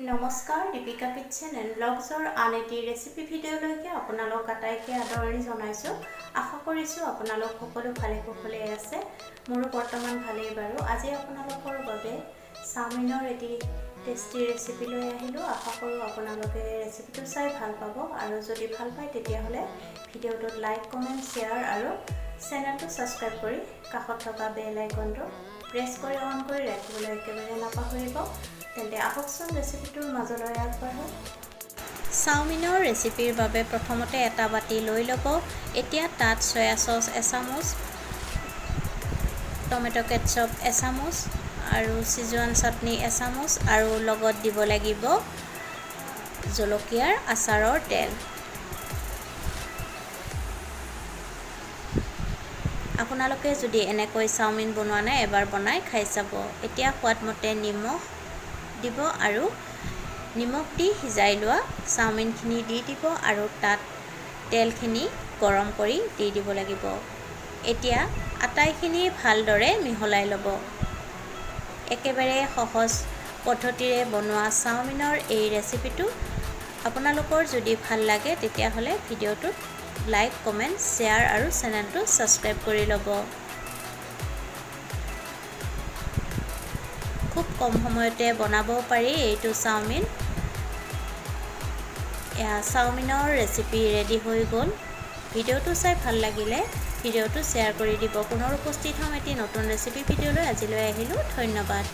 নমস্কাৰ Deepika kitchen and ব্লগছৰ আন এটি ৰেচিপি ভিডিঅ'লৈকে আপোনালোক আটাইকে আদৰণি জনাইছোঁ। আশা কৰিছোঁ আপোনালোক সকলো ভালে কুশলে আছে। মোৰো বৰ্তমান ভালেই বাৰু। আজি আপোনালোকৰ বাবে চাওমিনৰ এটি টেষ্টি ৰেচিপি লৈ আহিলোঁ। আশা কৰোঁ আপোনালোকে ৰেচিপিটো চাই ভাল পাব আৰু যদি ভাল পায় তেতিয়াহ'লে ভিডিঅ'টোত লাইক কমেণ্ট শ্বেয়াৰ আৰু চেনেলটো ছাবস্ক্ৰাইব কৰি কাষত থকা বেল আইকনটো প্ৰেছ কৰি অন কৰি ৰাখিবলৈ একেবাৰে নাপাহৰিব। তেন্তে আহকচোন ৰেচিপিটোৰ মাজলৈ আগবাঢ়ো। চাওমিনৰ ৰেচিপিৰ বাবে প্ৰথমতে এটা বাটি লৈ ল'ব। এতিয়া তাত চয়া চচ এচামুচ, টমেটো কেটচপ এচামুচ আৰু সিজুৱান চাটনি এচামুচ আৰু লগত দিব লাগিব জলকীয়াৰ আচাৰৰ তেল। আপোনালোকে যদি এনেকৈ চাওমিন বনোৱা নাই এবাৰ বনাই খাই চাব। এতিয়া সোৱাদমতে নিমখ দিব আৰু নিমখ দি সিজাই লোৱা চাওমিনখিনি দি দিব আৰু তাত তেলখিনি গৰম কৰি দি দিব লাগিব। এতিয়া আটাইখিনি ভালদৰে মিহলাই ল'ব। একেবাৰে সহজ পদ্ধতিৰে বনোৱা চাওমিনৰ এই ৰেচিপিটো আপোনালোকৰ যদি ভাল লাগে তেতিয়াহ'লে ভিডিঅ'টোত লাইক কমেণ্ট শ্বেয়াৰ আৰু চেনেলটো ছাবস্ক্ৰাইব কৰি ল'ব। খুব কম সময়তে বনাব পাৰি এইটো চাওমিন। চাওমিনৰ ৰেচিপি ৰেডি হৈ গ'ল। ভিডিঅ'টো চাই ভাল লাগিলে ভিডিঅ'টো শ্বেয়াৰ কৰি দিব। পুনৰ উপস্থিত হ'ম এটি নতুন ৰেচিপি ভিডিঅ'লৈ। আজিলৈ আহিলোঁ, ধন্যবাদ।